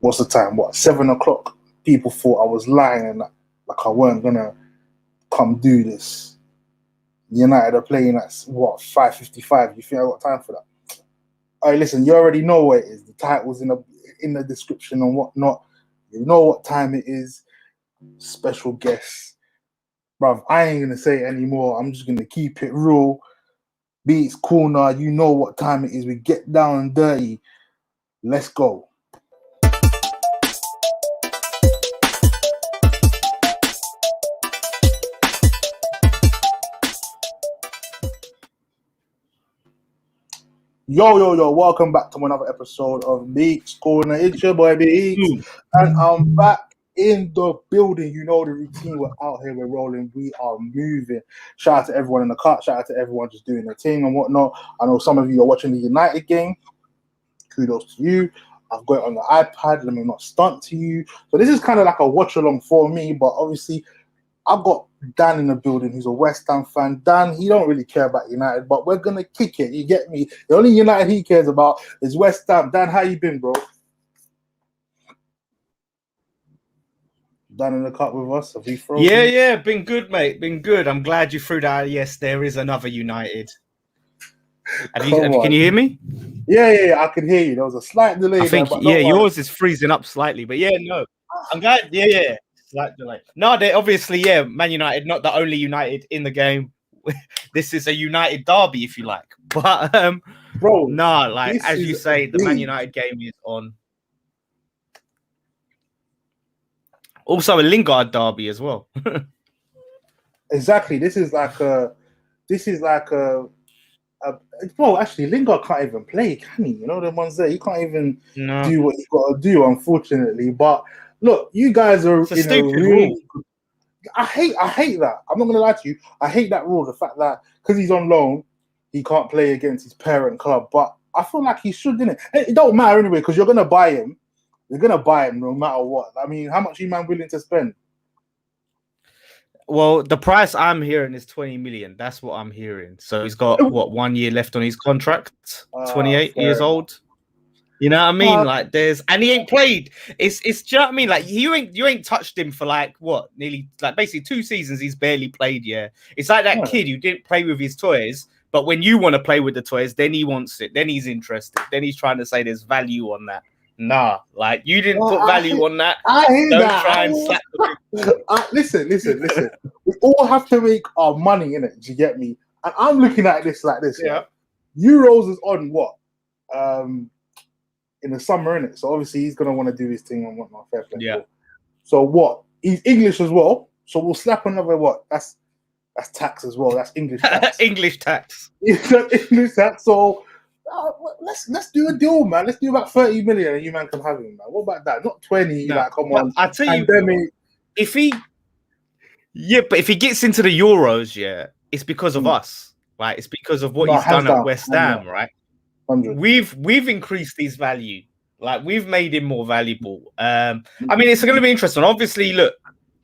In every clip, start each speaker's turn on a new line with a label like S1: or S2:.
S1: what's the time? 7 o'clock? People thought I was lying and like I weren't gonna come do this. United are playing at 5:55. You think I got time for that? All right, listen, you already know what it is. The title's in the description and whatnot. You know what time it is. Special guests. Bruv, I ain't gonna say it anymore. I'm just gonna keep it real. Beeks corner, you know what time it is. We get down and dirty. Let's go. Yo, welcome back to another episode of Beeks Corner. It's your boy Beeks, and I'm back in the building. You know the routine. We're out here, we're rolling, we are moving. Shout out to everyone in the cut, shout out to everyone just doing their thing and whatnot. I know some of you are watching the United game. Kudos to you. I've got it on the iPad, let me not stunt to you. So this is kind of like a watch along for me, but obviously I've got Dan in the building who's a West Ham fan. Dan, he don't really care about United, but we're going to kick it. You get me? The only United he cares about is West Ham. Dan, how you been, bro? Dan in the cut with us? Have we frozen?
S2: Yeah, been good, mate. Been good. I'm glad you threw that. Yes, there is another United. Can you hear me?
S1: Yeah, I can hear you. There was a slight delay.
S2: I think, yours is freezing up slightly, but no. I'm glad. Yeah. Slight delay. No, they obviously, Man United, not the only United in the game. This is a United derby, if you like. But
S1: bro,
S2: as you say, the Man United game is on. Also a Lingard derby as well.
S1: Exactly. This is like well, actually, Lingard can't even play, can he? You know the ones there. He can't even do what he got to do, unfortunately. But look, you guys are in a really good. I hate that. I'm not gonna lie to you. I hate that rule. The fact that because he's on loan, he can't play against his parent club. But I feel like he should, didn't it? It don't matter anyway because you're gonna buy him. You're gonna buy him no matter what. I mean, how much are you man willing to spend?
S2: Well, the price I'm hearing is 20 million. That's what I'm hearing. So he's got 1 year left on his contract. 28 years old. You know what I mean? And he ain't played. It's do you know what I mean? Like you ain't touched him for nearly basically 2 seasons. He's barely played. Yeah, it's like that kid who didn't play with his toys, but when you want to play with the toys, then he wants it. Then he's interested. Then he's trying to say there's value on that. Nah, you didn't put value on that.
S1: I hear
S2: Don't
S1: that.
S2: try and slap the
S1: Listen. We all have to make our money in it. Do you get me? And I'm looking at this like this. Yeah. Euros is on what? In the summer, innit? So obviously he's gonna want to do his thing and whatnot. Fair play. Yeah. So what? He's English as well. So we'll slap another what? That's tax as well. That's English tax.
S2: English tax.
S1: English tax. So let's do a deal, man. Let's do about 30 million, and you man can have him, man. What about that? Not 20. No, come on.
S2: I tell you, if he gets into the Euros, it's because of us. Like it's because of what he's done at West Ham, right?
S1: 100.
S2: We've increased his value. Like we've made him more valuable. I mean, it's going to be interesting. Obviously, look,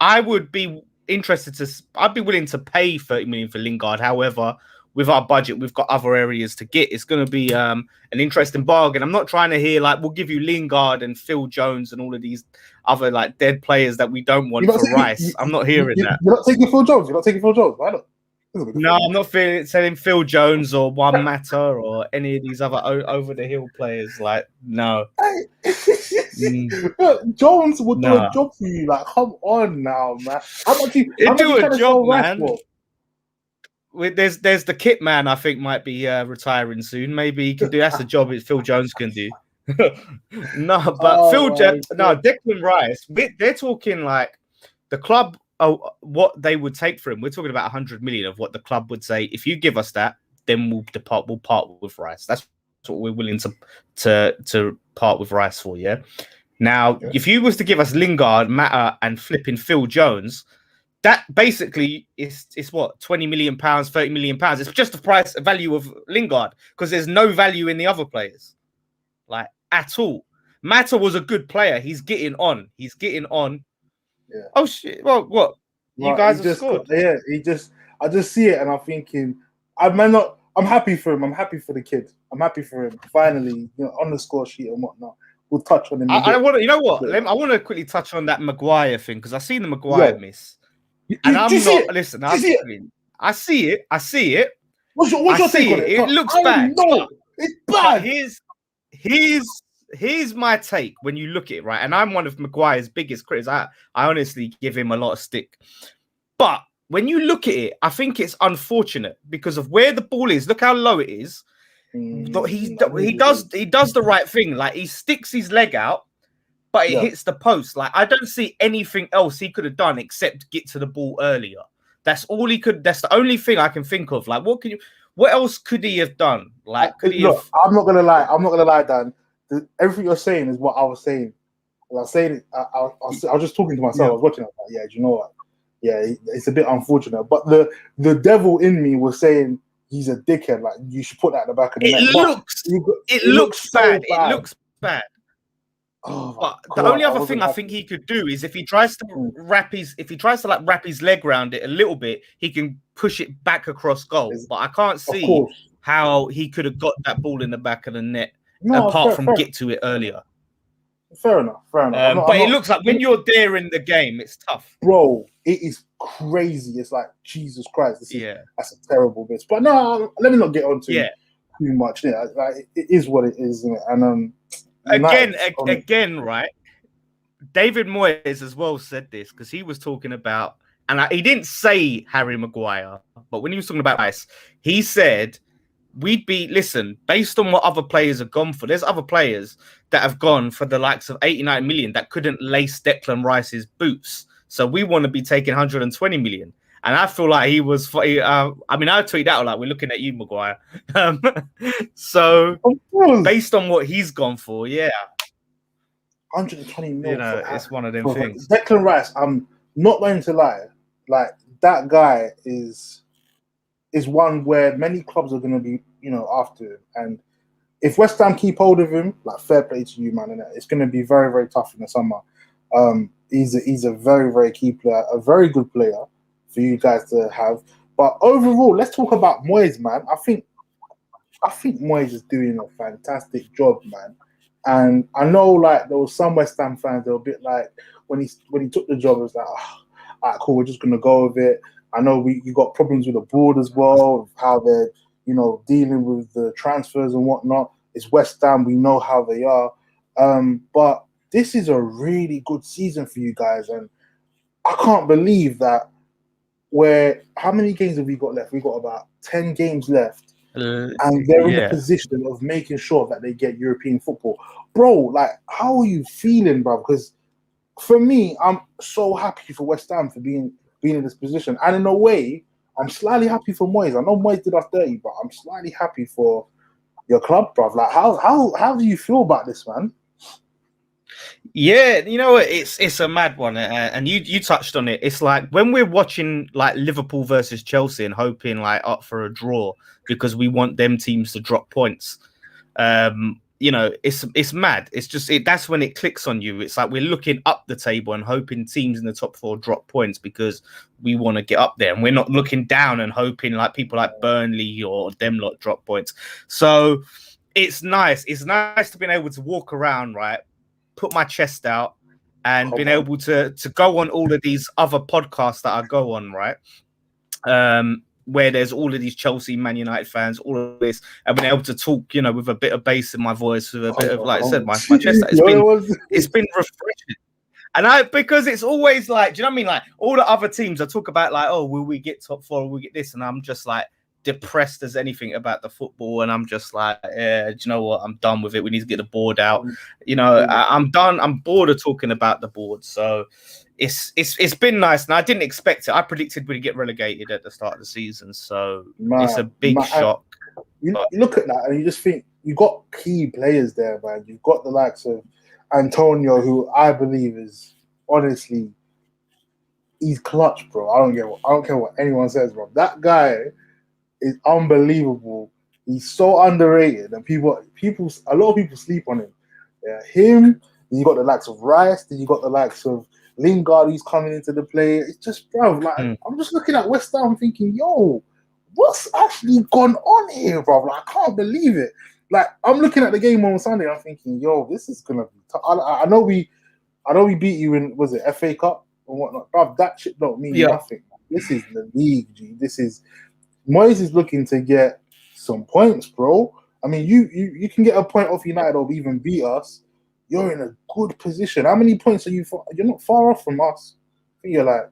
S2: I'd be willing to pay 30 million for Lingard. However, with our budget, we've got other areas to get. It's going to be an interesting bargain. I'm not trying to hear we'll give you Lingard and Phil Jones and all of these other dead players that we don't want for Rice. I'm not hearing that.
S1: You're not taking Phil Jones. Why not?
S2: No, I'm not selling Phil Jones or Juan Mata or any of these other over the hill players. No.
S1: Jones would do a job for you. Come on now, man. How much you
S2: do a job, man? There's the kit man. I think might be retiring soon. Maybe he can do. That's a job that Phil Jones can do. Declan Rice. They're talking the club. What they would take for him. We're talking about 100 million of what the club would say. If you give us that, then we'll part with Rice. That's what we're willing to part with Rice for. Yeah. Now, if you was to give us Lingard, Mata, and flipping Phil Jones, that basically is what 20 million pounds, 30 million pounds. It's just the value of Lingard because there's no value in the other players, at all. Mata was a good player. He's getting on. Yeah. Oh shit! Well, what you guys have scored?
S1: Yeah, I just see it, and I'm thinking, I'm happy for him. I'm happy for the kid. I'm happy for him. Finally, on the score sheet and whatnot. we'll touch on him.
S2: I want to, you know what? I want to quickly touch on that Maguire thing because I seen the Maguire miss, and I'm not. Listen, I see it.
S1: What's your take on it?
S2: It looks bad.
S1: No, it's bad.
S2: But here's my take when you look at it, right? And I'm one of Maguire's biggest critics. I honestly give him a lot of stick. But when you look at it, I think it's unfortunate because of where the ball is. Look how low it is. He does the right thing. Like he sticks his leg out, but it hits the post. Like I don't see anything else he could have done except get to the ball earlier. That's all he could. That's the only thing I can think of. Like what else could he have done? Like
S1: I'm not gonna lie, Dan. Everything you're saying is what I was saying. I was saying it. I was just talking to myself. I was watching it. Like, do you know what? Yeah, it's a bit unfortunate. But the devil in me was saying he's a dickhead. Like you should put that in the back of the net.
S2: It looks bad. It looks bad. Oh, but the only other thing I think he could do is if he tries to wrap his leg around it a little bit, he can push it back across goal. But I can't see how he could have got that ball in the back of the net apart from get to it earlier.
S1: Fair enough.
S2: It looks like when you're there in the game, it's tough,
S1: bro. It is crazy. It's like Jesus Christ. That's a terrible bit. But no, let me not get on to too much. Yeah, like, it is what it is, isn't it? And
S2: again, right? David Moyes as well said this because he was talking about, and he didn't say Harry Maguire, but when he was talking about Rice, he said based on what other players have gone for. There's other players that have gone for the likes of 89 million that couldn't lace Declan Rice's boots. So we want to be taking 120 million. And I feel like he was. I tweeted out like, "We're looking at you, Maguire." So based on what he's gone for,
S1: 120 million.
S2: It's one of them things.
S1: Declan Rice. I'm not going to lie. Like that guy is one where many clubs are going to be, after him. And if West Ham keep hold of him, like fair play to you, man. And it's going to be very, very tough in the summer. He's a very, very key player, a very good player for you guys to have. But overall, let's talk about Moyes, man. I think Moyes is doing a fantastic job, man. And I know, like, there was some West Ham fans that were a bit like, when he took the job, it was like, all right, cool, we're just going to go with it. I know you got problems with the board as well, how they're, dealing with the transfers and whatnot. It's West Ham, we know how they are. But this is a really good season for you guys. And I can't believe that how many games have we got left? We've got about 10 games left. And they're in the position of making sure that they get European football. Bro, like, how are you feeling, bro? Because for me, I'm so happy for West Ham for being in this position. And in a way, I'm slightly happy for Moyes. I know Moyes did us dirty, but I'm slightly happy for your club, bruv. Like, how do you feel about this, man?
S2: Yeah, it's a mad one, and you touched on it. It's like when we're watching like Liverpool versus Chelsea and hoping like up for a draw because we want them teams to drop points. It's mad. It's just that's when it clicks on you. It's like we're looking up the table and hoping teams in the top four drop points because we want to get up there, and we're not looking down and hoping like people like Burnley or them lot drop points. So it's nice. It's nice to be able to walk around, right, put my chest out, and being able to go on all of these other podcasts that I go on, right, where there's all of these Chelsea, Man United fans, all of this, and being able to talk, with a bit of bass in my voice, with a bit of, like I said, my chest. It's been refreshing. And because it's always like, do you know what I mean? Like all the other teams I talk about, like, oh, will we get top four? Will we get this? And I'm just like depressed as anything about the football. And I'm just like, do you know what? I'm done with it. We need to get the board out. I'm done. I'm bored of talking about the board. So it's been nice. And I didn't expect it. I predicted we'd get relegated at the start of the season. So it's a big shock.
S1: You look at that and you just think you got key players there, man. You've got the likes of Antonio, who I believe is honestly, he's clutch, bro. I don't care what anyone says, bro. That guy is unbelievable. He's so underrated, and a lot of people sleep on him. Yeah, him. Then you got the likes of Rice. Then you got the likes of Lingard, who's coming into the play. It's just, bro. Like I'm just looking at West Ham, thinking, yo, what's actually gone on here, bro? Like, I can't believe it. Like I'm looking at the game on Sunday, I'm thinking, yo, this is gonna be tough. I know we beat you in, was it FA Cup and whatnot, bruv, that shit don't mean nothing. This is the league, G. This is Moyes is looking to get some points, bro. I mean, you can get a point off United or even beat us. You're in a good position. How many points are you? You're not far off from us. I think you're like.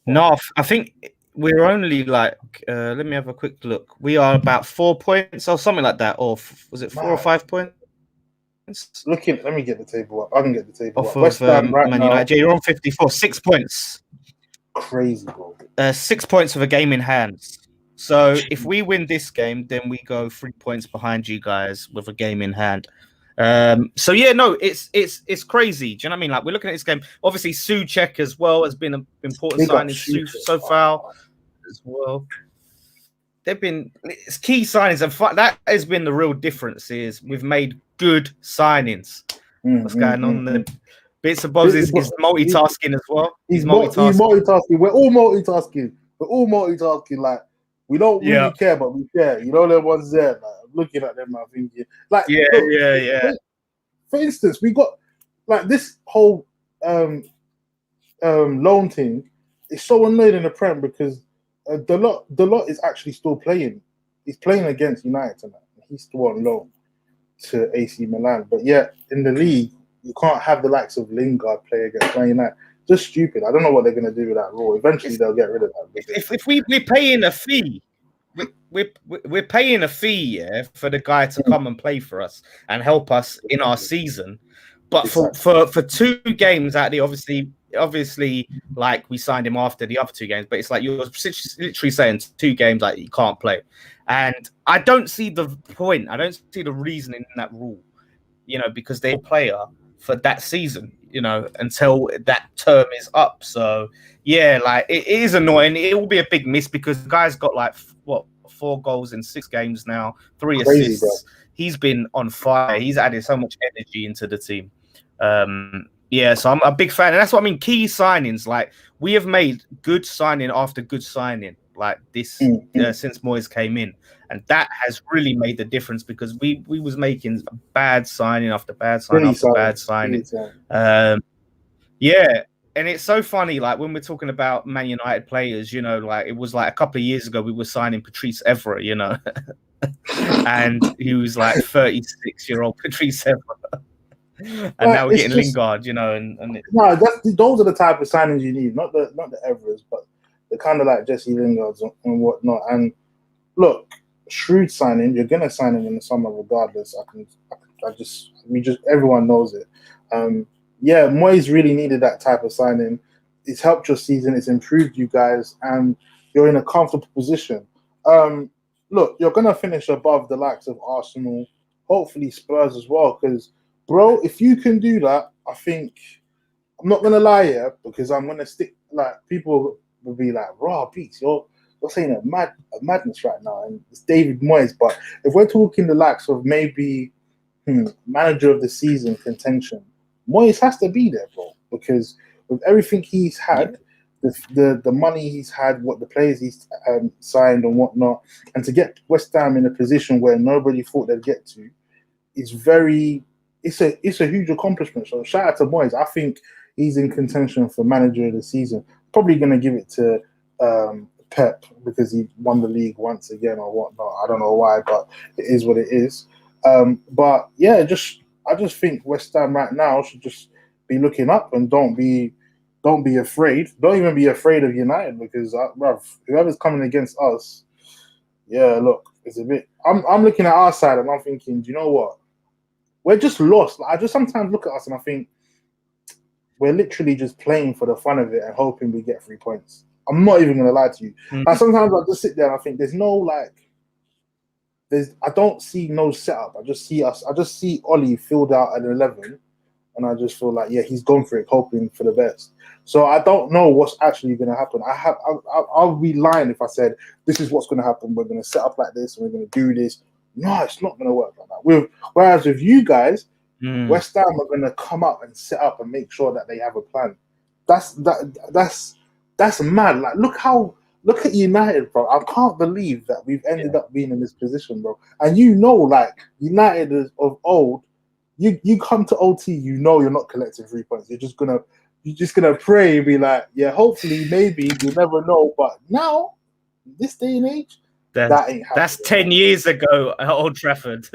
S2: No, I think we're only like. Let me have a quick look. We are about 4 points or something like that, or was it 4 or 5 points?
S1: Let me get the table up. I can get the table
S2: off
S1: up. West Ham right
S2: Man
S1: now.
S2: United. Yeah, you're on 54, 6 points.
S1: Crazy, bro.
S2: 6 points with a game in hand. So if we win this game, then we go 3 points behind you guys with a game in hand. So yeah, no, it's crazy. Do you know what I mean? Like we're looking at this game. Obviously, Souček as well has been an important signing so far as well. They've been key signings, and that has been the real difference. Is we've made good signings. What's going on there? Bits and bobs is multitasking as well. He's
S1: multitasking. We're all multitasking. Like we don't really care, but we care. You know, them ones there. Like, I'm looking at them, I'm thinking, like,
S2: yeah.
S1: For instance, we got like this whole loan thing. It's so annoying in the Prem because the lot is actually still playing. He's playing against United tonight. He's still on loan to AC Milan, but yet in the league, you can't have the likes of Lingard play against Man United. Just stupid. I don't know what they're going to do with that rule. Eventually, they'll get rid of that.
S2: If we're paying a fee, we're paying a fee, for the guy to come and play for us and help us in our season. But for 2 games out of the obviously, like we signed him after the other 2 games, but it's like you're literally saying 2 games like you can't play, and I don't see the point. I don't see the reason in that rule, because they're a player for that season, until that term is up. So yeah, like it is annoying. It will be a big miss because the guy's got like 4 goals in 6 games now, 3 assists. Bro. He's been on fire. He's added so much energy into the team. So I'm a big fan, and that's what I mean. Key signings, like we have made good signing after good signing, like this since Moyes came in, and that has really made the difference because we was making bad signing after bad signing after bad signing. And it's so funny, like when we're talking about Man United players, like it was like a couple of years ago we were signing Patrice Evra, and he was like 36-year-old Patrice Evra. And now we're getting Lingard,
S1: those are the type of signings you need, not the Everers, but the kind of like Jesse Lingards and whatnot. And look, shrewd signing, you're gonna sign him in the summer regardless. Everyone knows it. Moyes really needed that type of signing. It's helped your season, it's improved you guys, and you're in a comfortable position. Look, you're gonna finish above the likes of Arsenal, hopefully Spurs as well, because bro, if you can do that, I think I'm not gonna lie here because I'm gonna stick. Like people will be like, "Raw Beeks, you're saying a madness right now," and it's David Moyes. But if we're talking the likes of maybe manager of the season contention, Moyes has to be there, bro, because with everything he's had, the money he's had, what the players he's signed and whatnot, and to get West Ham in a position where nobody thought they'd get to, is very. It's a huge accomplishment. So shout out to Moyes. I think he's in contention for manager of the season. Probably going to give it to Pep because he won the league once again or whatnot. I don't know why, but it is what it is. But yeah, I just think West Ham right now should just be looking up and don't be afraid. Don't even be afraid of United because whoever's coming against us, look, it's a bit. I'm looking at our side and I'm thinking, do you know what? We're just lost. Like, I just sometimes look at us and I think we're literally just playing for the fun of it and hoping we get 3 points. I'm not even going to lie to you. Like, sometimes I just sit there and I think there's no I don't see no setup. I just see Ollie filled out at 11 and I just feel like, he's gone for it, hoping for the best. So I don't know what's actually going to happen. I'll be lying if I said this is what's going to happen. We're going to set up like this and we're going to do this. No, it's not going to work like that. Whereas with you guys, West Ham are going to come up and set up and make sure that they have a plan. That's mad. Like look how look at United, bro. I can't believe that we've ended up being in this position, bro. And you know, like United is of old, you come to OT, you know you're not collecting 3 points. You're just gonna pray and be like, yeah, hopefully, maybe, you never know. But now, this day and age, that ain't happening.
S2: That's 10 years ago at Old Trafford.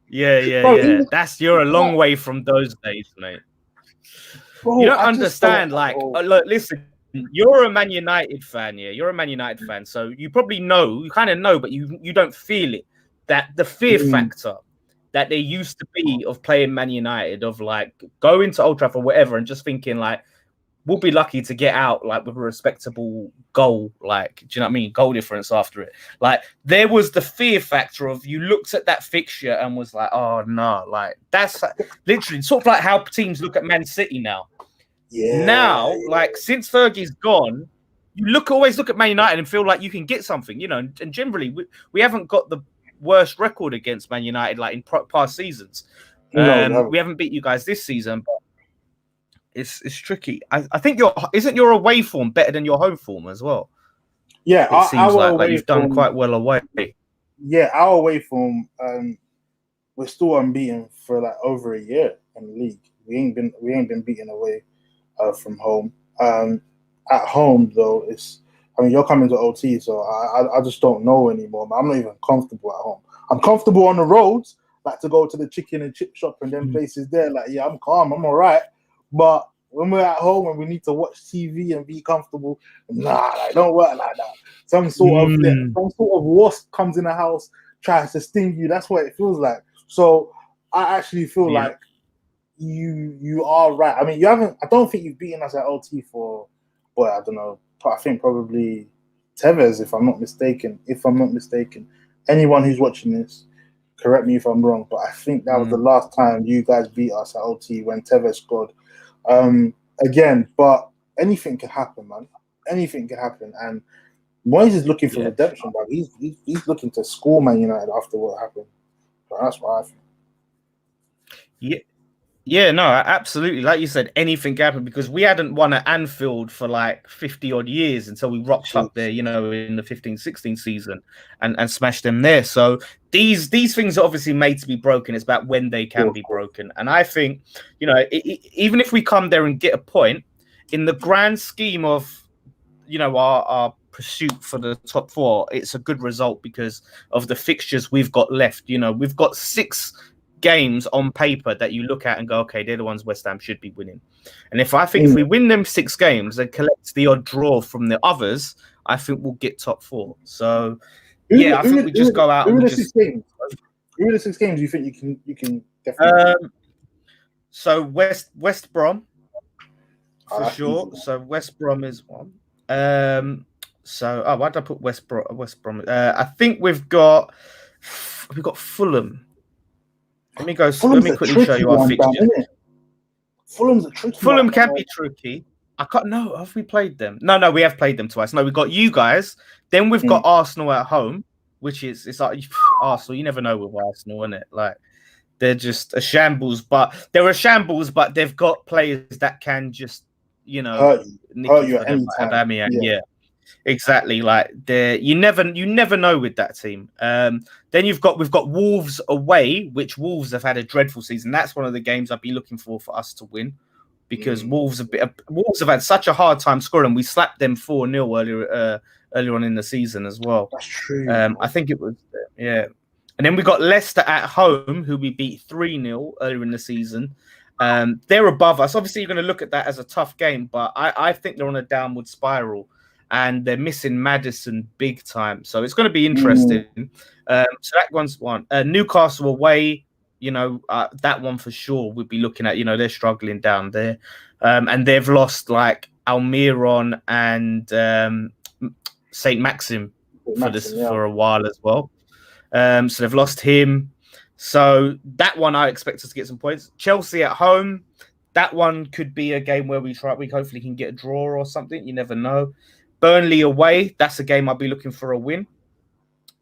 S2: yeah.
S1: Bro,
S2: You're a long way from those days, mate. Bro, you don't understand. Look, listen, you're a Man United fan, yeah. You're a Man United fan, so you probably know, you kind of know, but you don't feel it. That the fear factor that there used to be of playing Man United, of like going to Old Trafford or whatever, and just thinking like, we'll be lucky to get out like with a respectable goal, like, do you know what I mean? Goal difference after it. Like, there was the fear factor of, you looked at that fixture and was like, oh no, like that's literally sort of like how teams look at Man City now. Now, like, since Fergie's gone, you always look at Man United and feel like you can get something, you know, and generally we haven't got the worst record against Man United like in past seasons. We haven't beat you guys this season, but it's tricky. I think isn't your away form better than your home form as well?
S1: Yeah,
S2: it seems like you've done quite well away.
S1: Yeah, our away form, we're still unbeaten for like over a year in the league. We ain't been beaten away from home. At home though, you're coming to OT, so I just don't know anymore. I'm not even comfortable at home. I'm comfortable on the roads, like to go to the chicken and chip shop and them places there. Like, yeah, I'm calm, I'm all right. But when we're at home and we need to watch TV and be comfortable, nah, it don't work like that. Some sort of wasp comes in the house, tries to sting you. That's what it feels like. So I actually feel like you are right. I mean, I don't think you've beaten us at OT for, I don't know. I think probably Tevez, if I'm not mistaken. Anyone who's watching this, correct me if I'm wrong, but I think that was the last time you guys beat us at OT, when Tevez scored. Again, but anything can happen, man. Anything can happen, and Moyes is looking for redemption, but he's looking to score Man United after what happened. So that's what I think.
S2: Yeah, no, absolutely. Like you said, anything can happen, because we hadn't won at Anfield for like 50 odd years until we rocked up there, you know, in the 15-16 season and smashed them there. So these things are obviously made to be broken. It's about when they can be broken. And I think, you know, even if we come there and get a point, in the grand scheme of, you know, our pursuit for the top four, it's a good result because of the fixtures we've got left. You know, we've got 6 games on paper that you look at and go, okay, they're the ones West Ham should be winning. And if we win them 6 games and collect the odd draw from the others, I think we'll get top 4. So I think we just go out and just.
S1: Who are the 6 games you think you can definitely?
S2: So West Brom for sure. Easy. So West Brom is one. Why did I put West Brom? I think we've got Fulham. Let me quickly show you our fixtures.
S1: Fulham's a tricky
S2: Fulham can be tricky. I can't. No, have we played them? No, we have played them twice. No, we've got you guys. Then we've got Arsenal at home, which it's like Arsenal. You never know with Arsenal, isn't it? Like, they're just a shambles. But they're a shambles, but they've got players that can just, you know,
S1: hurt you at any time.
S2: Yeah. Exactly, like you never know with that team. Then we've got Wolves away, which Wolves have had a dreadful season. That's one of the games I'd be looking for us to win, because Wolves have had such a hard time scoring. We slapped them 4-0 earlier on in the season as well.
S1: That's true.
S2: I think it was And then we got Leicester at home, who we beat 3-0 earlier in the season. They're above us. Obviously, you're going to look at that as a tough game, but I think they're on a downward spiral. And they're missing Maddison big time. So it's going to be interesting. So that one's one. Newcastle away, you know, that one for sure we'd be looking at. You know, they're struggling down there. And they've lost like Almiron and St. Maxim for a while as well. So they've lost him. So that one I expect us to get some points. Chelsea at home. That one could be a game where we hopefully can get a draw or something. You never know. Burnley away, that's a game I'll be looking for a win.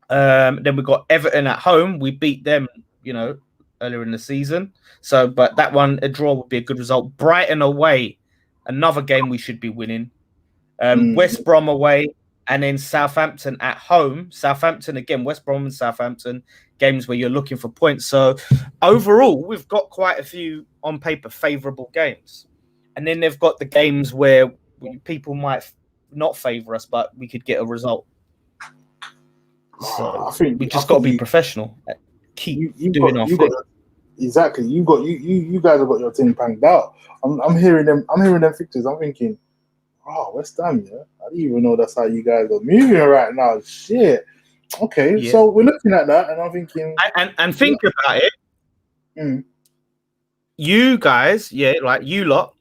S2: Then we've got Everton at home. We beat them, you know, earlier in the season. So, but that one, a draw would be a good result. Brighton away, another game we should be winning. West Brom away, and then Southampton at home. Southampton again, West Brom and Southampton, games where you're looking for points. So overall, we've got quite a few on paper favourable games. And then they've got the games where people might not favour us, but we could get a result. So I think we just got to be professional. Keep doing our thing.
S1: Exactly. You guys have got your thing banged out. I'm hearing them fixtures. I'm thinking, oh, West Ham, yeah. I didn't even know that's how you guys are moving right now. Shit. Okay, yeah. So we're looking at that, and I'm thinking,
S2: and think about it. You guys, like you lot,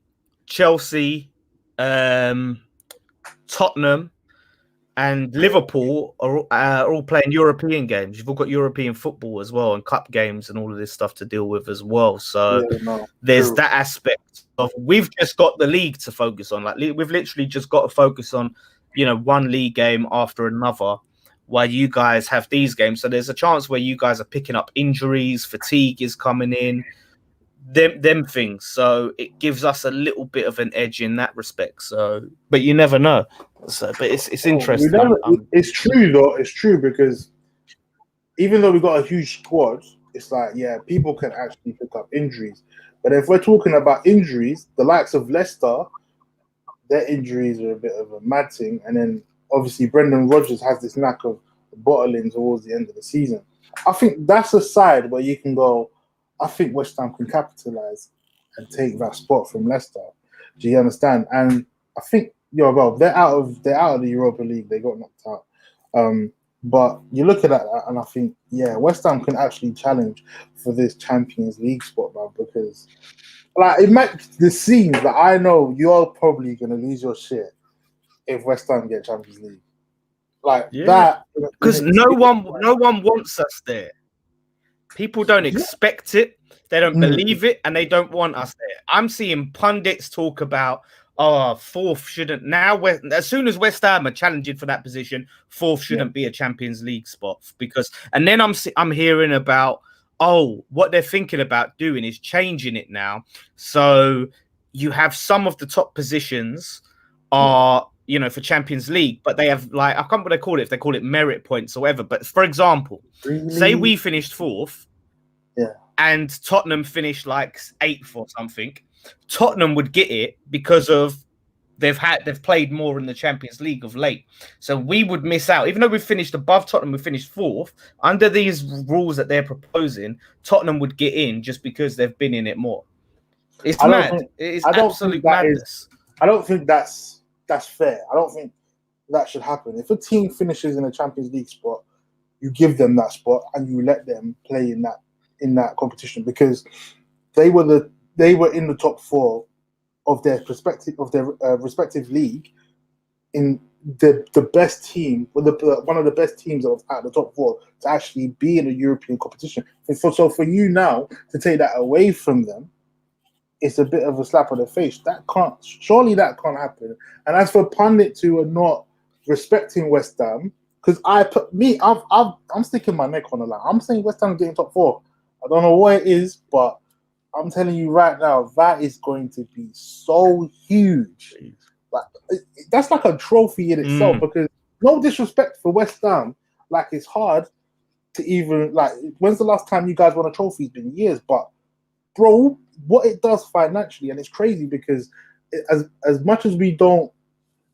S2: Chelsea, Tottenham, and Liverpool are all playing European games. You've all got European football as well, and cup games, and all of this stuff to deal with as well. So there's that aspect of we've just got the league to focus on. Like we've literally just got to focus on, one league game after another, while you guys have these games. So there's a chance where you guys are picking up injuries, fatigue is coming in, them things. So it gives us a little bit of an edge in that respect. So, but you never know. So, but it's interesting.
S1: It's true though. It's true because even though we got a huge squad, it's like people can actually pick up injuries. But if we're talking about injuries, the likes of Leicester, their injuries are a bit of a mad thing. And then obviously Brendan Rodgers has this knack of bottling towards the end of the season. I think that's a side where you can go, I think West Ham can capitalise and take that spot from Leicester. Do you understand? And I think they're out of the Europa League. They got knocked out. But you look at that and I think, West Ham can actually challenge for this Champions League spot, man, because it makes the scenes that I know you're probably gonna lose your shit if West Ham get Champions League. That
S2: because no one wants us there. People don't expect it, they don't believe it, and they don't want us there. I'm seeing pundits talk about, fourth shouldn't now. As soon as West Ham are challenging for that position, fourth shouldn't be a Champions League spot because. And then I'm hearing about what they're thinking about doing is changing it now. So you have some of the top positions are for Champions League, but they have I can't remember what they call it, if they call it merit points or whatever. But for example, say we finished fourth, and Tottenham finished 8th or something. Tottenham would get it because of they've played more in the Champions League of late. So we would miss out, even though we finished above Tottenham. We finished 4th under these rules that they're proposing. Tottenham would get in just because they've been in it more. It's mad. It's absolute madness.
S1: I don't think that's fair. I don't think that should happen. If a team finishes in a Champions League spot, you give them that spot and you let them play in that competition because they were in the top 4 of their respective league in the best team, one of the best teams at the top 4 to actually be in a European competition. So for you now to take that away from them, it's a bit of a slap on the face. Surely that can't happen. And as for pundits who are not respecting West Ham, because I'm sticking my neck on the line. I'm saying West Ham getting top 4. I don't know what it is, but I'm telling you right now, that is going to be so huge. That's like a trophy in itself because no disrespect for West Ham, it's hard to even when's the last time you guys won a trophy? It's been years, but bro, what it does financially, and it's crazy because as much as we don't,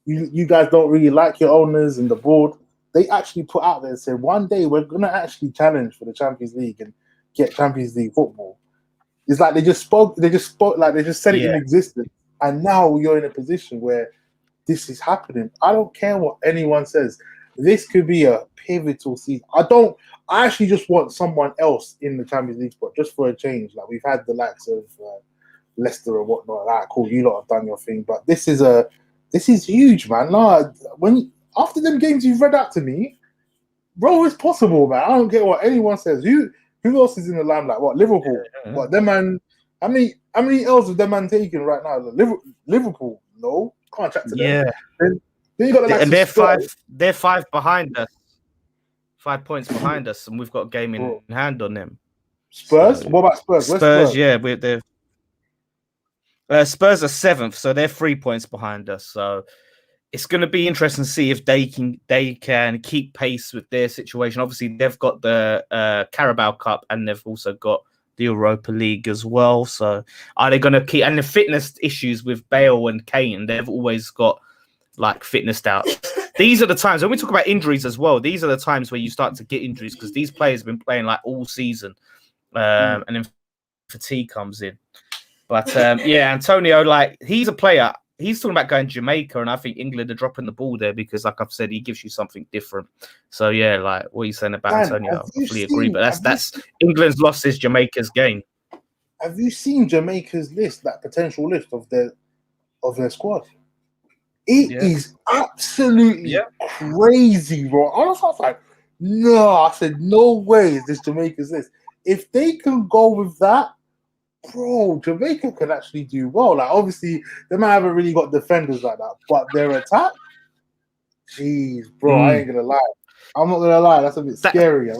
S1: you guys don't really like your owners and the board, they actually put out there and said one day we're gonna actually challenge for the Champions League and get Champions League football. It's like they just said it in existence, and now you're in a position where this is happening. I don't care what anyone says. This could be a pivotal season. I actually just want someone else in the Champions League spot just for a change. We've had the likes of Leicester and whatnot. Cool, you lot have done your thing, but this is huge, man. After them games you've read out to me, bro, it's possible, man. I don't get what anyone says. Who else is in the limelight? What, Liverpool? What, them man? How many L's have them man taking right now? Liverpool? No, can't chat to them.
S2: Yeah.
S1: Then you got
S2: and they're 5 behind us. 5 points behind us, and we've got a game in hand on them.
S1: Spurs? What about Spurs?
S2: Spurs, Spurs are 7th, so they're 3 points behind us. So it's going to be interesting to see if they can keep pace with their situation. Obviously, they've got the Carabao Cup and they've also got the Europa League as well. So are they going to keep, and the fitness issues with Bale and Kane, they've always got like fitness doubts. These are the times when we talk about injuries as well. These are the times where you start to get injuries because these players have been playing like all season, and then fatigue comes in. But yeah, Antonio, like he's a player. He's talking about going to Jamaica, and I think England are dropping the ball there because, like I've said, he gives you something different. So yeah, like what are you saying about Antonio? I fully agree. But that's England's loss is Jamaica's gain.
S1: Have you seen Jamaica's list, that potential list of their squad? It is absolutely crazy, bro. I was like, no. I said, no way is this Jamaica's list. If they can go with that, bro, Jamaica can actually do well. Like, obviously, they might haven't really got defenders like that, but their attack, jeez, bro, I ain't gonna lie. I'm not gonna lie, that's a bit scary.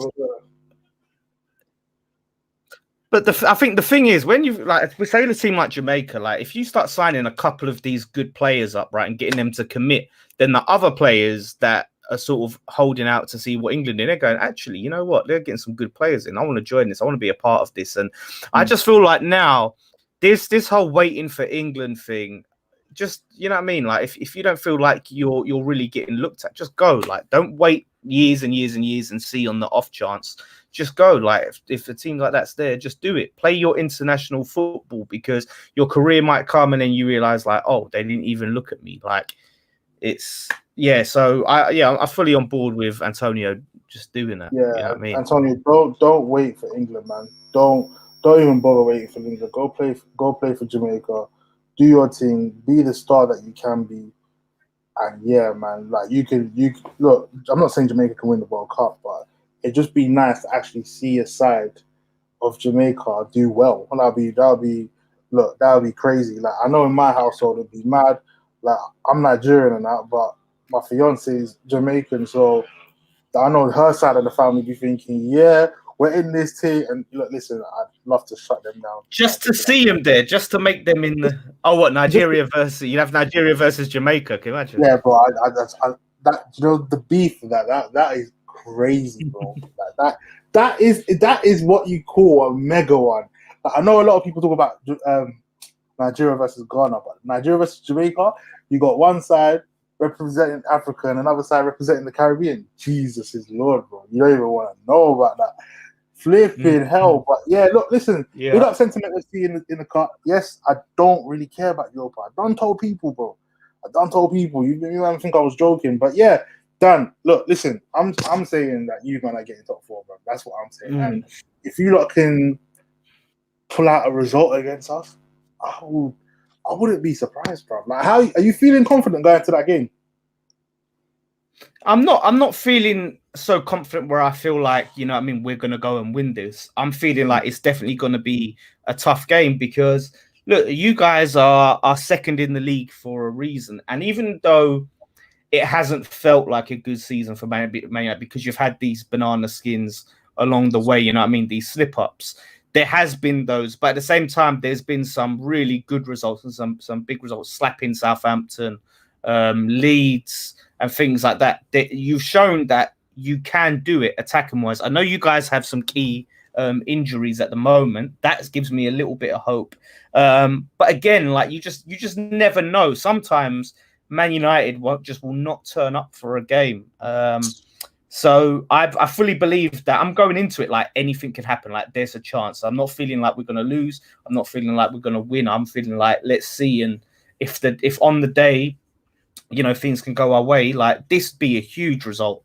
S2: But I think the thing is, when you like, we say a team like Jamaica, like if you start signing a couple of these good players up, right, and getting them to commit, then the other players that are sort of holding out to see what England do, they're going, actually, you know what? They're getting some good players in. I want to join this. I want to be a part of this. And I just feel like now this whole waiting for England thing, just, you know what I mean? Like if you don't feel like you're really getting looked at, just go. Like don't wait years and years and years and see on the off chance. Just go. Like if a team like that's there, just do it. Play your international football because your career might come and then you realize like, oh, they didn't even look at me. Like it's so I'm fully on board with Antonio just doing that.
S1: Yeah,
S2: you know what I mean?
S1: Antonio, don't wait for England, man. Don't even bother waiting for England. Go play for Jamaica. Do your thing. Be the star that you can be. And yeah, man, like you look. I'm not saying Jamaica can win the World Cup, but it'd just be nice to actually see a side of Jamaica do well. And that would be crazy. Like I know in my household it'd be mad. Like I'm Nigerian and that, but my fiance is Jamaican, so I know her side of the family be thinking, yeah, we're in this team. And look, listen, I'd love to shut them down.
S2: Just to see them there, just to make them in the Nigeria versus you have Nigeria versus Jamaica. Can you imagine?
S1: Yeah, bro. That the beef that is crazy, bro. that is what you call a mega one. Like, I know a lot of people talk about Nigeria versus Ghana, but Nigeria versus Jamaica, you got one side representing Africa and another side representing the Caribbean. Jesus is Lord, bro. You don't even want to know about that. Flipping hell. But yeah, look, listen, big up sentiment let's see in the cut. Yes, I don't really care about Europa. I done told people, bro. You might think I was joking, but yeah, Dan, look, listen, I'm saying that you're gonna get in top 4, bro. That's what I'm saying. And if you lot can pull out a result against us, I wouldn't be surprised, bro. Like, how are you feeling confident going to that game?
S2: I'm not feeling so confident where I feel like, you know what I mean, we're going to go and win this. I'm feeling like it's definitely going to be a tough game because, look, you guys are second in the league for a reason. And even though it hasn't felt like a good season for Man United because you've had these banana skins along the way, you know what I mean, these slip-ups, there has been those. But at the same time, there's been some really good results and some big results, slapping Southampton, Leeds, and things like that. You've shown that you can do it attacking wise. I know you guys have some key injuries at the moment. That gives me a little bit of hope. But again, like you just never know. Sometimes Man United will not turn up for a game. So I fully believe that I'm going into it like anything can happen. Like there's a chance. I'm not feeling like we're going to lose. I'm not feeling like we're going to win. I'm feeling like let's see. And if on the day, you know, things can go our way, like this be a huge result.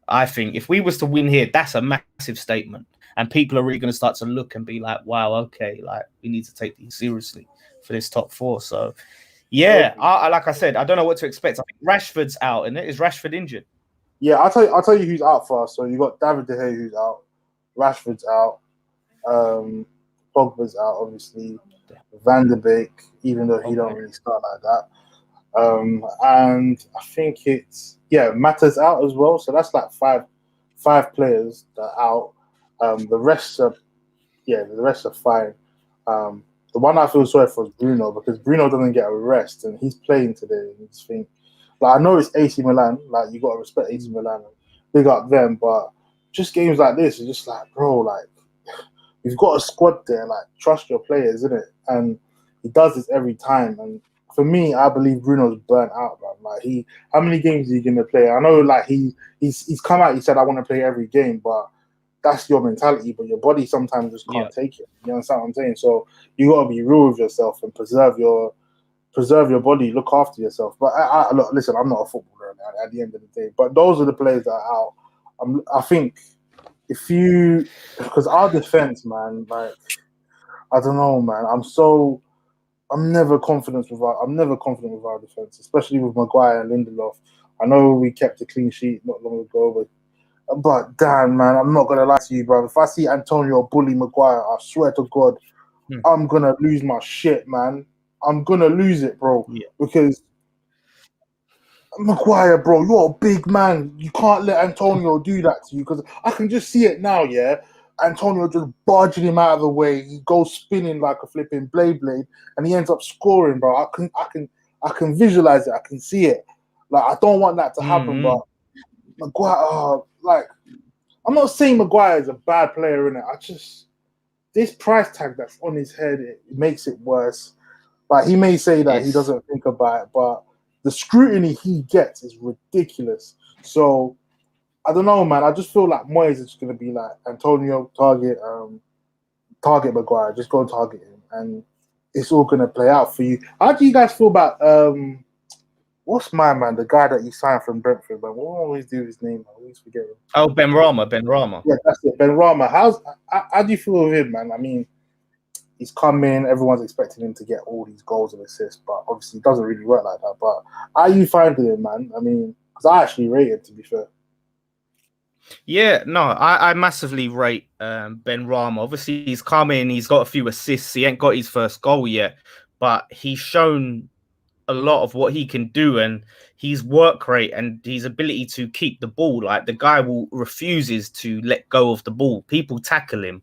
S2: I think if we was to win here, that's a massive statement. And people are really going to start to look and be like, wow, okay, like we need to take these seriously for this top 4. So, yeah, like I said, I don't know what to expect. I think Rashford's out, isn't it? Is Rashford injured?
S1: Yeah, I'll tell you who's out first. So you got David De Gea who's out, Rashford's out, Pogba's out, obviously, Van der Beek, even though he don't really start like that. And I think it's Mata's out as well. So that's like five players that are out. The rest are fine. The one I feel sorry for is Bruno because Bruno doesn't get a rest and he's playing today. And you just think, Like I know it's AC Milan, like you gotta respect AC Milan and big up them, but just games like this is just like, bro, like you've got a squad there, like trust your players, isn't it? And he does this every time. And for me, I believe Bruno's burnt out, man. Like how many games are you gonna play? I know, like he's come out. He said, "I want to play every game," but that's your mentality. But your body sometimes just can't take it. You understand what I'm saying? So you gotta be real with yourself and preserve your body. Look after yourself. But look, listen, I'm not a footballer at the end of the day. But those are the players that are out. I think because our defense, man, like I don't know, man. I'm never confident with our defense, especially with Maguire and Lindelof. I know we kept a clean sheet not long ago, but damn, man, I'm not gonna lie to you, bro. If I see Antonio bully Maguire, I swear to God, I'm gonna lose my shit, man. I'm gonna lose it, bro, because Maguire, bro, you're a big man. You can't let Antonio do that to you because I can just see it now, yeah. Antonio just barging him out of the way. He goes spinning like a flipping blade, and he ends up scoring, bro. I can visualize it. I can see it. Like I don't want that to happen, but Maguire, like I'm not saying Maguire is a bad player in it. This price tag that's on his head, it makes it worse. Like he may say that he doesn't think about it, but the scrutiny he gets is ridiculous. So I don't know, man. I just feel like Moyes is just gonna be like Antonio, target Maguire, just go and target him, and it's all gonna play out for you. How do you guys feel about what's my man, the guy that you signed from Brentford, man? What always do his name? I always forget him.
S2: Oh, Ben Rama.
S1: Yeah, that's it, Ben Rama. How do you feel with him, man? I mean, he's come in, everyone's expecting him to get all these goals and assists, but obviously it doesn't really work like that. But how you finding him, man? I mean, because I actually rate him, to be fair.
S2: Yeah, no, I massively rate Ben Rama. Obviously, he's come in, he's got a few assists. He ain't got his first goal yet, but he's shown a lot of what he can do, and his work rate and his ability to keep the ball. Like the guy refuses to let go of the ball. People tackle him,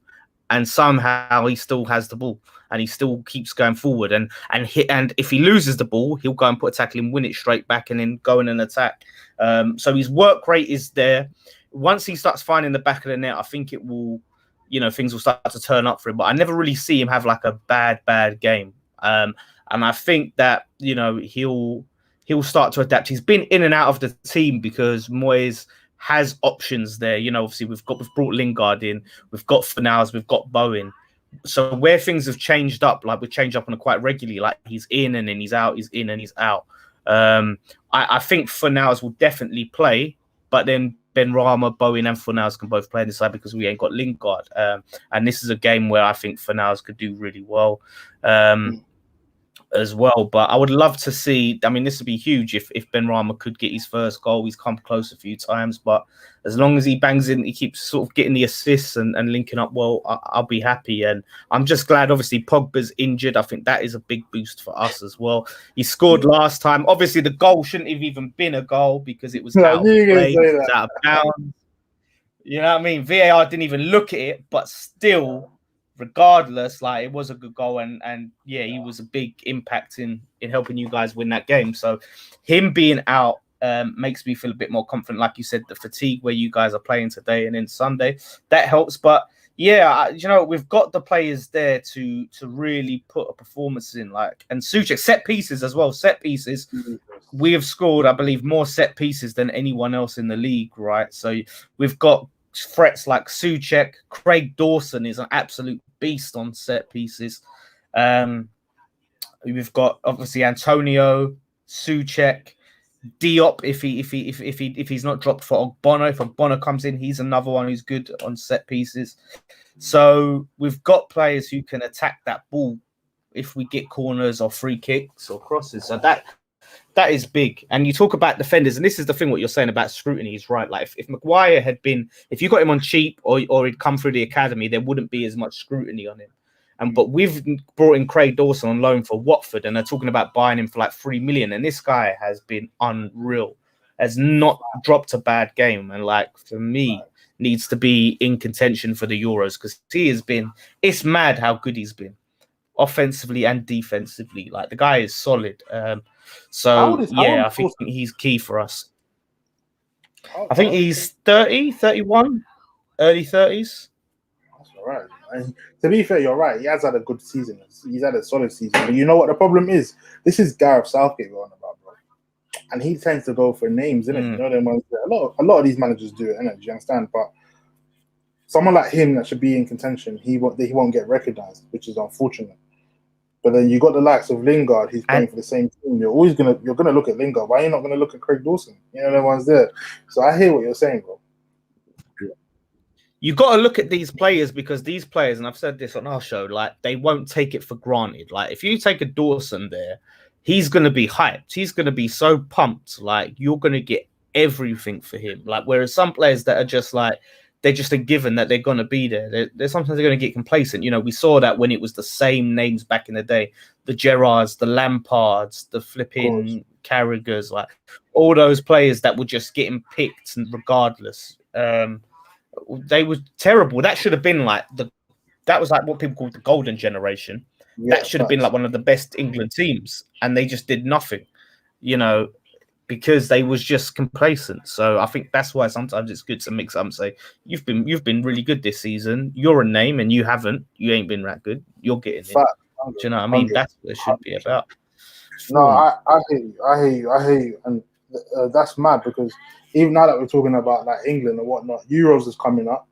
S2: and somehow he still has the ball, and he still keeps going forward. And if he loses the ball, he'll go and put a tackle and win it straight back, and then go in an attack. So his work rate is there. Once he starts finding the back of the net, I think it will, things will start to turn up for him. But I never really see him have like a bad game. And I think that, he'll start to adapt. He's been in and out of the team because Moyes has options there. Obviously we've brought Lingard in, we've got Fornals, we've got Bowen. So where things have changed up, like we change up on it quite regularly, like he's in and then he's out, he's in and he's out. I think Fornals will definitely play, but then Ben Rama, Bowen, and Fornals can both play on this side because we ain't got Lingard. And this is a game where I think Fornals could do really well as well. But I would love to see, I mean, this would be huge if Ben Rama could get his first goal. He's come close a few times, but as long as he bangs in, he keeps sort of getting the assists and linking up well, I'll be happy. And I'm just glad, obviously, Pogba's injured. I think that is a big boost for us as well. He scored last time. Obviously, the goal shouldn't have even been a goal because it was out of play, it was out of bounds. You know what I mean? VAR didn't even look at it, but still, regardless, like it was a good goal, and yeah, he was a big impact in helping you guys win that game. So him being out makes me feel a bit more confident. Like you said, the fatigue where you guys are playing today and then Sunday, that helps. But yeah, we've got the players there to really put a performance in, like, and Souček, set pieces as well. Set pieces, we have scored, I believe, more set pieces than anyone else in the league, right? So we've got threats like Souček. Craig Dawson is an absolute beast on set pieces. We've got obviously Antonio, Souček, Diop. If he's not dropped for Ogbono, if Ogbono comes in, he's another one who's good on set pieces. So we've got players who can attack that ball if we get corners or free kicks or crosses. So that is big. And you talk about defenders, and this is the thing, what you're saying about scrutiny is right. Like if Maguire had been, if you got him on cheap or he'd come through the academy, there wouldn't be as much scrutiny on him. But we've brought in Craig Dawson on loan for Watford, and they're talking about buying him for like 3 million. And this guy has been unreal, has not dropped a bad game. And like, for me, needs to be in contention for the Euros because he has been, it's mad how good he's been. offensively and defensively. Like the guy is solid.
S1: How
S2: So
S1: old is
S2: yeah, I think he's key for us.
S1: How
S2: I think he's 30, 31, early 30s.
S1: That's all right. And to be fair, you're right. He has had a good season. He's had a solid season. But you know what the problem is? This is Gareth Southgate we're on about, bro. And he tends to go for names, innit? You know them ones. A lot of these managers do it, innit? Do you understand? But someone like him that should be in contention, he won't get recognised, which is unfortunate. But then you got the likes of Lingard, who's playing for the same team. You're gonna look at Lingard. Why are you not gonna look at Craig Dawson? You know, the ones there. So I hear what you're saying, bro.
S2: You got to look at these players because these players, and I've said this on our show, like they won't take it for granted. Like if you take a Dawson there, he's going to be hyped. He's going to be so pumped. Like you're going to get everything for him. Like whereas some players that are just like, they're just a given that they're going to be there. They're sometimes they're going to get complacent. You know, we saw that when it was the same names back in the day, the Gerrards, the Lampards, the flipping Carragers, like all those players that were just getting picked regardless. They were terrible. That should have been like that was like what people call the golden generation. Yeah, that should have been like one of the best England teams, and they just did nothing, you know, because they was just complacent. So I think that's why sometimes it's good to mix up and say you've been really good this season. You're a name, and you ain't been that good. You're getting it. Do you know what I mean? That's what it should be about.
S1: No, I hear you, and that's mad because even now that we're talking about like England and whatnot, Euros is coming up.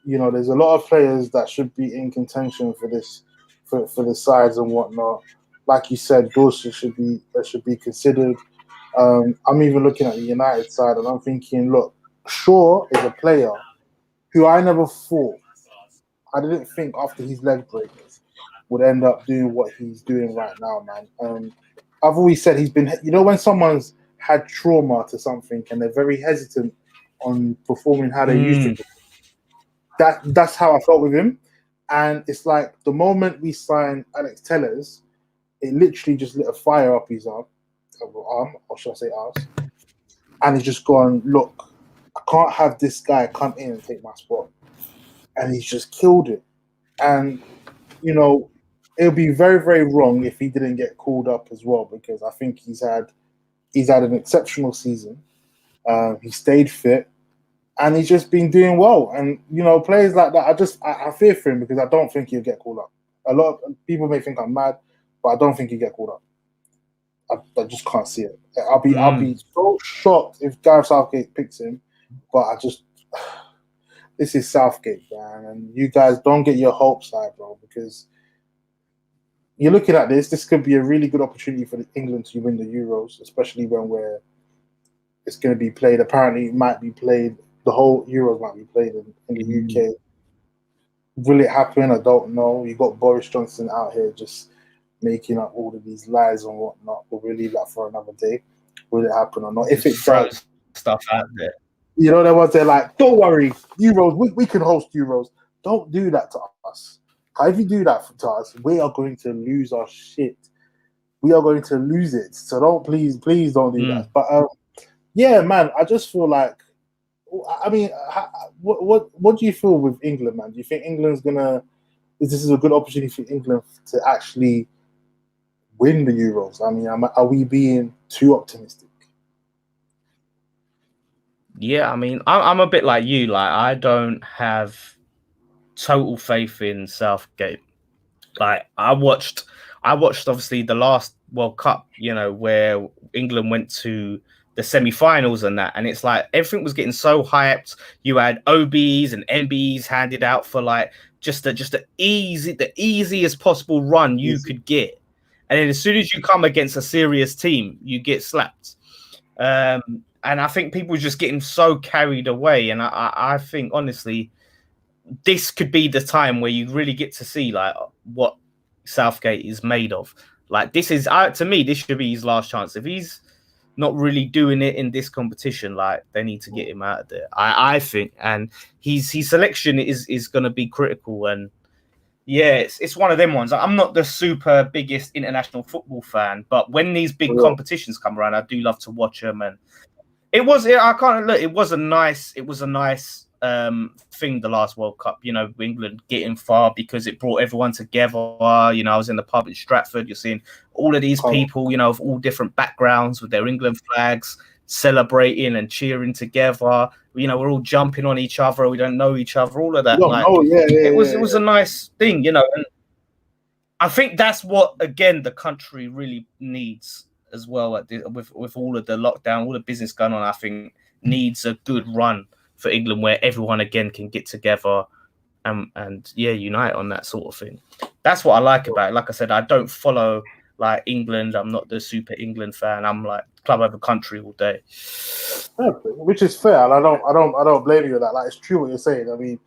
S1: You know, there's a lot of players that should be in contention for this, for the sides and whatnot. Like you said, Dawson should be considered. I'm even looking at the United side and I'm thinking, look, Shaw is a player who I didn't think after his leg break would end up doing what he's doing right now, man. I've always said he's been, you know, when someone's had trauma to something and they're very hesitant on performing how they used to. That's how I felt with him. And it's like the moment we signed Alex Tellers, it literally just lit a fire up his arm, or should I say arse. And he's just gone, look, I can't have this guy come in and take my spot. And he's just killed it. And, you know, it would be very, very wrong if he didn't get called up as well, because I think he's had an exceptional season. He stayed fit, and he's just been doing well. And you know, players like that, I fear for him because I don't think he'll get called up. A lot of people may think I'm mad, but I don't think he'll get called up. I just can't see it. I'll be so shocked if Gareth Southgate picks him, but this is Southgate, man, and you guys don't get your hopes high, bro, because you're looking at this. This could be a really good opportunity for England to win the Euros, especially when it's going to be played. Apparently, it might be played. The whole Euros might be played in the UK. Will it happen? I don't know. You got Boris Johnson out here just making up all of these lies and whatnot. But we'll leave that for another day. Will it happen or not? If it does,
S2: stuff out there.
S1: You know, there was they're like, don't worry, Euros. We can host Euros. Don't do that to us. If you do that to us, we are going to lose our shit. We are going to lose it. So don't please don't do that. But yeah, man, I just feel like, I mean, what do you feel with England, man? Do you think England's this is a good opportunity for England to actually win the Euros? I mean, are we being too optimistic?
S2: Yeah, I mean, I'm a bit like you. Like, I don't have total faith in Southgate. Like, I watched obviously the last World Cup, you know, where England went to the semi-finals and that, and it's like everything was getting so hyped. You had OBs and MBs handed out for like just the easiest possible run you could get, and then as soon as you come against a serious team, you get slapped. And I think people are just getting so carried away, and I think honestly, this could be the time where you really get to see like what Southgate is made of. Like this is to me, this should be his last chance. If he's not really doing it in this competition, like they need to get him out of there. I think, and his selection is going to be critical. And yeah, it's one of them ones. I'm not the super biggest international football fan, but when these big competitions come around, I do love to watch them. And it was a nice thing the last World Cup. You know, England getting far because it brought everyone together. You know, I was in the pub in Stratford. You're seeing all of these people, you know, of all different backgrounds with their England flags, celebrating and cheering together. You know, we're all jumping on each other. We don't know each other. All of that. Like, it was a nice thing, you know. And I think that's what, again, the country really needs as well. With all of the lockdown, all the business going on, I think needs a good run for England where everyone again can get together and unite on that sort of thing. That's what I like about it. Like I said, I don't follow like England. I'm not the super England fan. I'm like club over country all day.
S1: Which is fair, and I don't blame you with that. Like, it's true what you're saying. I mean,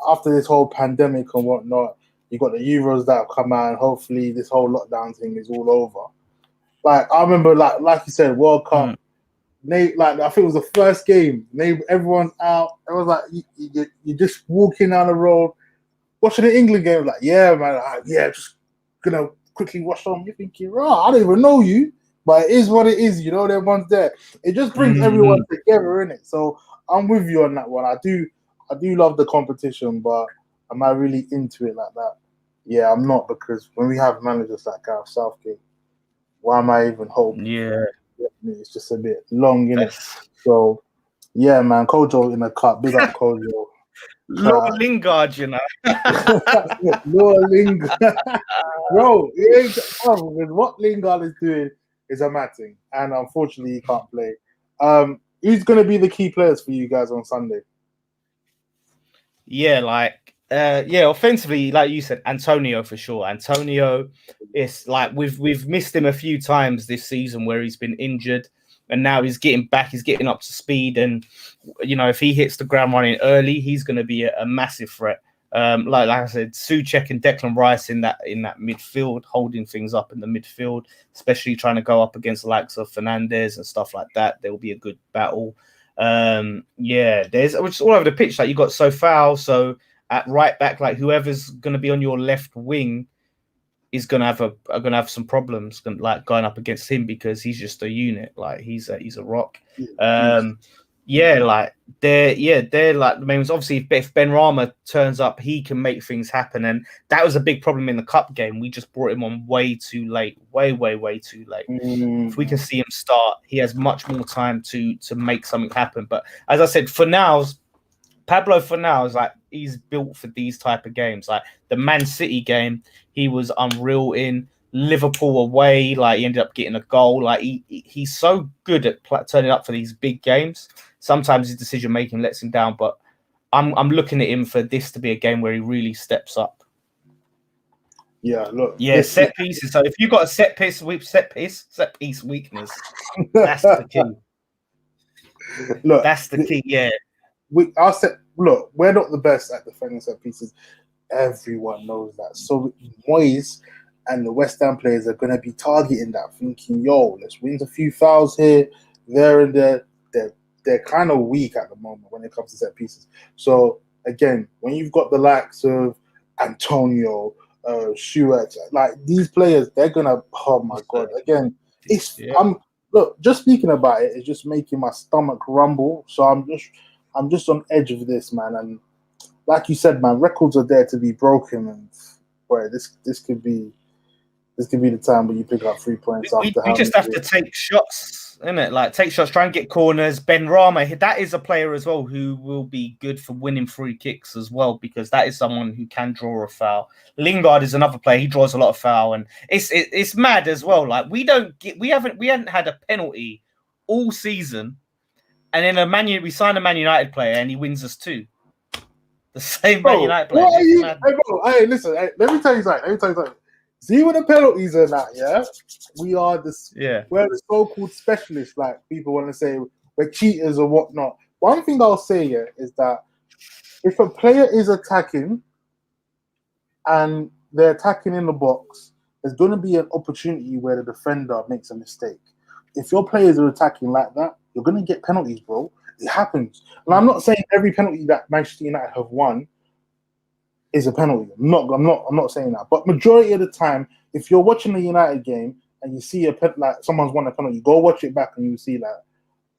S1: after this whole pandemic and whatnot, you got the Euros that have come out, and hopefully this whole lockdown thing is all over. Like, I remember, like you said, World Cup. Like, I think it was the first game. Everyone's out. Everyone's like, you're just walking down the road, watching the England game. Like, yeah, man, just gonna quickly watch on. You're thinking, I don't even know you, but it is what it is. You know, everyone's there. It just brings everyone together, innit? So I'm with you on that one. I do love the competition, but am I really into it like that? Yeah, I'm not, because when we have managers like Gareth Southgate, why am I even hoping?
S2: Yeah.
S1: It's just a bit long, innit? So, yeah, man, Kojo in the cup. Big up Kojo.
S2: Lingard, you know.
S1: Lingard. Bro, what Lingard is doing is a mad thing. And unfortunately, he can't play. Who's going to be the key players for you guys on Sunday?
S2: Yeah, offensively, like you said, Antonio for sure. Antonio is like we've missed him a few times this season where he's been injured, and now he's getting back, he's getting up to speed, and you know, if he hits the ground running early, he's going to be a massive threat. Like I said, Souček and Declan Rice in that midfield, holding things up in the midfield, especially trying to go up against the likes of Fernandes and stuff like that. There will be a good battle. There's just all over the pitch. Like, you got Sofao, so at right back, like whoever's going to be on your left wing is going to have some problems, like going up against him, because he's just a unit. Like, he's a rock. They're like the main ones. Obviously, if Benrahma turns up, he can make things happen, and that was a big problem in the cup game. We just brought him on way too late, way too late. If we can see him start, he has much more time to make something happen. But as I said, Pablo Fornal is like, he's built for these type of games. Like the Man City game, he was unreal in. Liverpool away, like he ended up getting a goal. Like he's so good at turning up for these big games. Sometimes his decision making lets him down, but I'm looking at him for this to be a game where he really steps up.
S1: Yeah, look.
S2: Yeah, set pieces. So if you've got a set piece weakness, that's the key.
S1: Look,
S2: that's the key. Yeah.
S1: We're not the best at defending set pieces. Everyone knows that. So Moyes and the West Ham players are going to be targeting that, thinking, let's win a few fouls here, there and there. They're kind of weak at the moment when it comes to set pieces. So, again, when you've got the likes of Antonio, Stuart, like these players, they're going to, oh my God. Again, just speaking about it is just making my stomach rumble. So I'm just on edge of this, man. And like you said, man, records are there to be broken, and this could be the time where you pick up 3 points. We
S2: just have to take shots, innit? Like, take shots, try and get corners. Benrahma, that is a player as well who will be good for winning free kicks as well, because that is someone who can draw a foul. Lingard is another player; he draws a lot of foul, and it's mad as well. Like, we hadn't had a penalty all season, and then we sign a Man United player and he wins us 2. The same Man United player.
S1: Hey, listen, let me tell you something. See, with the penalties and that, we're the so-called specialists, like people want to say we're cheaters or whatnot. One thing I'll say is that if a player is attacking and they're attacking in the box, there's going to be an opportunity where the defender makes a mistake. If your players are attacking like that, you're going to get penalties, bro. It happens. And I'm not saying every penalty that Manchester United have won is a penalty. I'm not saying that. But majority of the time, if you're watching a United game and you see like someone's won a penalty, go watch it back and you see that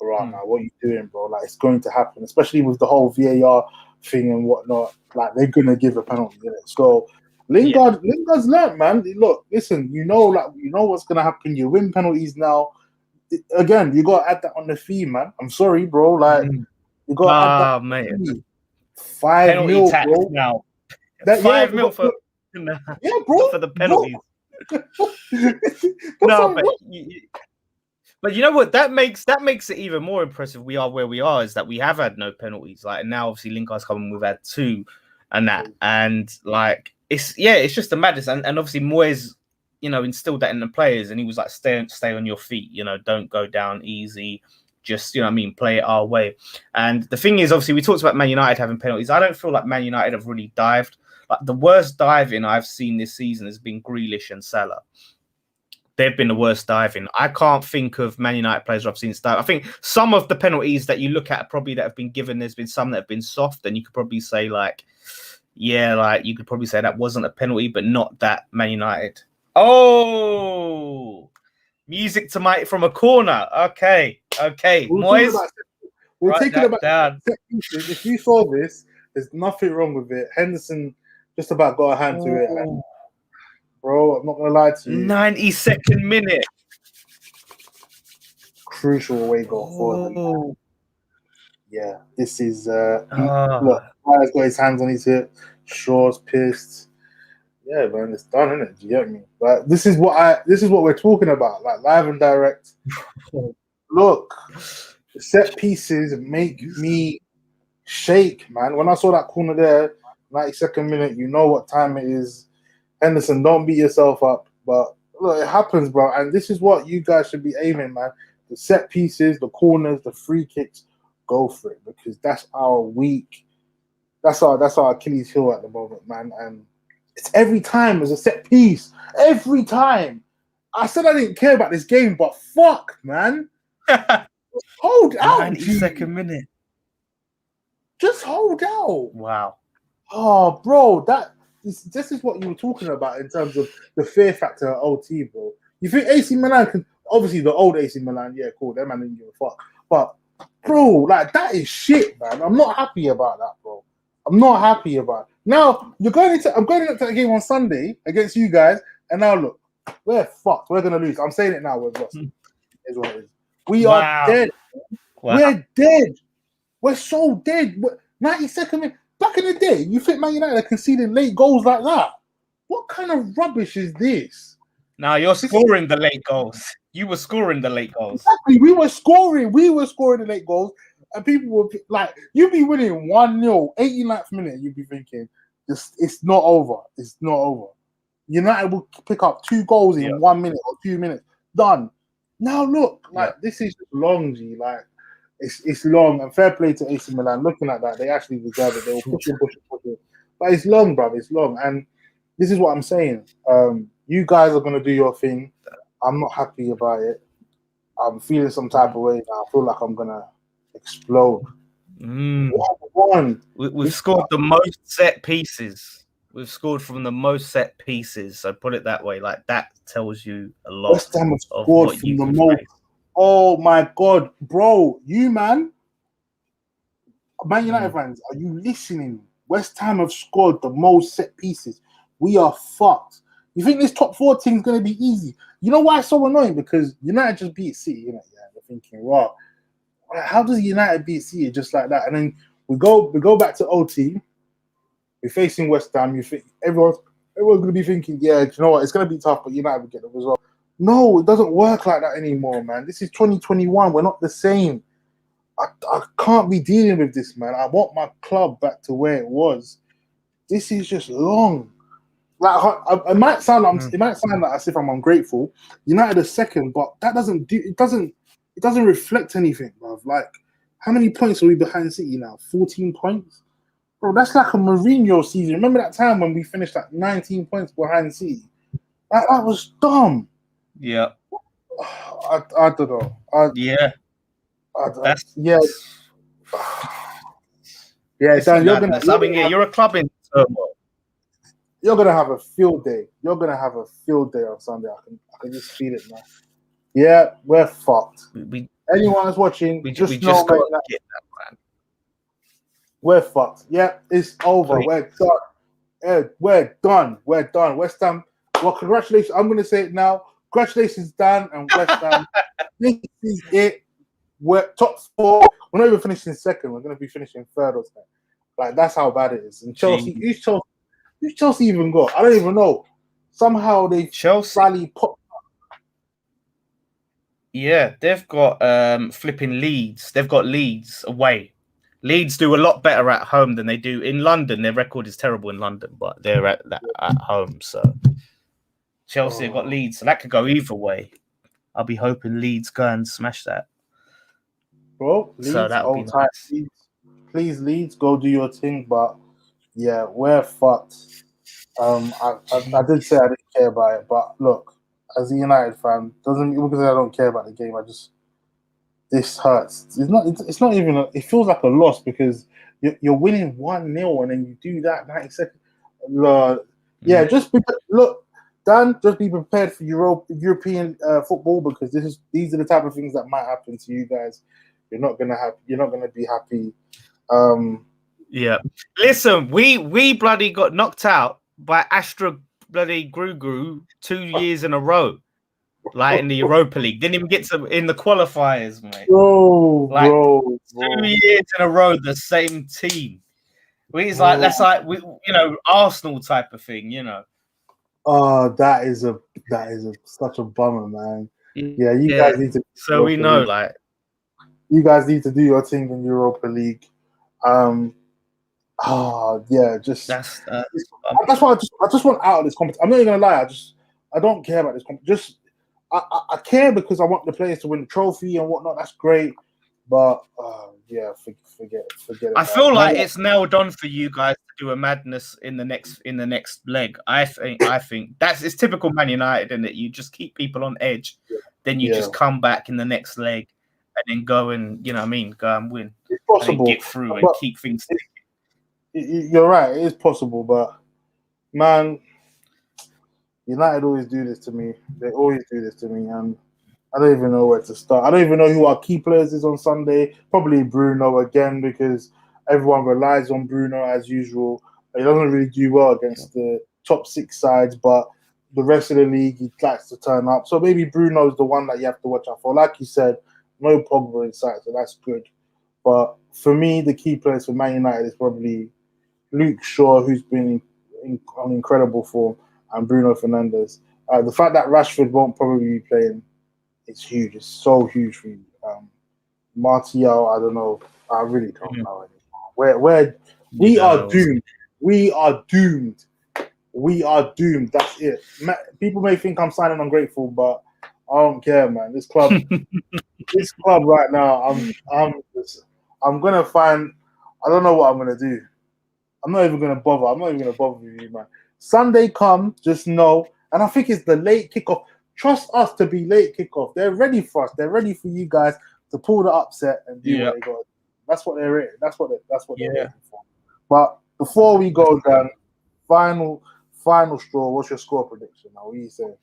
S1: right now, what are you doing, bro? Like, it's going to happen, especially with the whole VAR thing and whatnot. Like, they're gonna give a penalty in it. So Lingard's learnt, man. Look, listen, you know what's gonna happen. You win penalties now. Again, you gotta add that on the fee, man. I'm sorry, bro. Like, you gotta add that on
S2: mate.
S1: the fee. 5
S2: penalty
S1: mil,
S2: tax
S1: bro.
S2: now.
S1: That,
S2: 5 mil for
S1: bro,
S2: for the penalties.
S1: No,
S2: but you know what? That makes it even more impressive. We are where we are, is that we have had no penalties. Like, now, obviously, Lingard's coming. We've had 2, and like it's just a madness. And obviously, Moyes, instilled that in the players, and he was like, stay on your feet. Don't go down easy. Just play it our way. And the thing is, obviously, we talked about Man United having penalties. I don't feel like Man United have really dived. Like, the worst diving I've seen this season has been Grealish and Salah. They've been the worst diving. I can't think of Man United players I've seen dive. I think some of the penalties that you look at probably that have been given, there's been some that have been soft, and you could probably say you could probably say that wasn't a penalty, but not that Man United. Oh, music to from a corner. Okay. Moyes,
S1: we're taking about set pieces. If you saw this, there's nothing wrong with it. Henderson just about got a hand to it. And, bro, I'm not gonna lie to you.
S2: 92nd minute.
S1: Crucial away goal for them. Yeah, this is look, Guy's got his hands on his hip, Shaw's pissed. Yeah, man, it's done, isn't it? Do you get me? Like, this is what we're talking about, like, live and direct. Look, set pieces make me shake, man. When I saw that corner there, 92nd minute, you know what time it is. Henderson, don't beat yourself up, but look, it happens, bro. And this is what you guys should be aiming, man. The set pieces, the corners, the free kicks, go for it, because that's our weak. That's our Achilles heel at the moment, man. And it's every time as a set piece. Every time. I said I didn't care about this game, but fuck, man. Hold out.
S2: 92nd minute.
S1: Just hold out.
S2: Wow.
S1: Oh, bro, this is what you were talking about in terms of the fear factor at OT, bro. You think AC Milan can, obviously the old AC Milan, yeah, cool, that man didn't give a fuck. But, bro, like, that is shit, man. I'm not happy about that, bro. I'm not happy about it. Now, I'm going into the game on Sunday against you guys, and now look, we're fucked. We're going to lose. I'm saying it now, we're lost. Is what it is. We are dead. Wow. We're dead. We're so dead. 92nd minute. Back in the day, you think Man United are conceding late goals like that? What kind of rubbish is this?
S2: Now you're scoring the late goals. You were scoring the late goals.
S1: Exactly. We were scoring the late goals. And people were like, you'd be winning 1-0, 89th minute, you'd be thinking, it's not over. It's not over. United will pick up 2 goals in 1 minute or 2 minutes. Done. Now look, this is long, G. Like, it's long, and fair play to AC Milan. Looking at that, they actually deserve it. They will push it. But it's long, bruv. It's long. And this is what I'm saying. You guys are going to do your thing. I'm not happy about it. I'm feeling some type of way now. I feel like I'm going to explode.
S2: We've scored the most set pieces. We've scored from the most set pieces. So put it that way. Like, that tells you a lot.
S1: West Ham have scored from the most. Oh my God, bro, Man United fans, are you listening? West Ham have scored the most set pieces. We are fucked. You think this top 4 team is going to be easy? You know why it's so annoying? Because United just beat City. You're thinking, wow, how does United beat City just like that? And then we go back to OT. We're facing West Ham. You think everyone's going to be thinking, yeah, you know what? It's going to be tough, but United will get the result. No, it doesn't work like that anymore, man. This is 2021. We're not the same. I can't be dealing with this, man. I want my club back to where it was. This is just long. Like, it might sound like as if I'm ungrateful. United are second, but that doesn't reflect anything, bruv. Like, how many points are we behind City now? 14 points? Bro, that's like a Mourinho season. Remember that time when we finished at 19 points behind City? That was dumb.
S2: Yeah.
S1: I don't know.
S2: Yeah.
S1: Dan,
S2: you're a club in turmoil.
S1: You're gonna have a field day. You're gonna have a field day on Sunday. I can just feel it now. Yeah, we're fucked. anyone that's watching,
S2: We
S1: just
S2: just
S1: know,
S2: got
S1: mate,
S2: to get that, man.
S1: we're fucked. Yeah, it's over.
S2: Please.
S1: We're done. Yeah, we're done. We're done. West Ham. Well, congratulations. I'm going to say it now. Congratulations, Dan and West Ham. This is it. We're top 4. We're not even finishing second. We're going to be finishing third or something. Like, that's how bad it is. And Chelsea, who's Chelsea even got? I don't even know. Somehow they
S2: Chelsea
S1: pop.
S2: Yeah, they've got flipping Leeds. They've got Leeds away. Leeds do a lot better at home than they do in London. Their record is terrible in London, but they're at home. So Chelsea have got Leeds, so that could go either way. I'll be hoping Leeds go and smash that.
S1: Bro, Leeds,
S2: so that would be nice.
S1: Leeds. Please, Leeds, go do your thing. But yeah, we're fucked. I did say I didn't care about it, but look, as a United fan, doesn't mean because I don't care about the game. This hurts. It's not even. It feels like a loss because you're winning 1-0 and then you do that 90 seconds. Yeah, just look, Dan. Just be prepared for European football because these are the type of things that might happen to you guys. You're not gonna be happy.
S2: Yeah. Listen, we bloody got knocked out by Astra bloody Grugru 2 years in a row. Like in the Europa League. Didn't even get to in the qualifiers, mate.
S1: Bro.
S2: 2 years in a row, the same team. It's like that's like Arsenal type of thing,
S1: Oh, that is such a bummer, man. Yeah, you guys need to.
S2: So we know, like,
S1: you guys need to do your thing in Europa League. Just that's why I just want out of this competition. I'm not even gonna lie. I don't care about this competition. I care because I want the players to win the trophy and whatnot. That's great, but forget it.
S2: I feel like it's nailed on for you guys to do a madness in the next leg. I think it's typical Man United, in that you just keep people on edge, then you just come back in the next leg and then go and go and win.
S1: It's possible.
S2: And get through and keep things sticking.
S1: You're right. It is possible, but man. United always do this to me. They always do this to me, and I don't even know where to start. I don't even know who our key players is on Sunday. Probably Bruno again because everyone relies on Bruno as usual. He doesn't really do well against the top 6 sides, but the rest of the league he likes to turn up. So maybe Bruno is the one that you have to watch out for. Like you said, no Pogba inside, so that's good. But for me, the key players for Man United is probably Luke Shaw, who's been on incredible form, and Bruno Fernandes. The fact that Rashford won't probably be playing is huge. It's so huge for you. Martial, I don't know. I really don't know anymore. We are doomed. We are doomed. We are doomed. That's it. People may think I'm signing ungrateful, but I don't care, man. This club right now, I'm gonna find. I don't know what I'm gonna do. I'm not even gonna bother. I'm not even gonna bother with you, man. Sunday come, just know, and I think it's the late kickoff. Trust us to be late kickoff. They're ready for us. They're ready for you guys to pull the upset and do what they got. That's what they're ready. That's what they're waiting for. But before we go down, final straw. What's your score prediction? Now, what are you saying?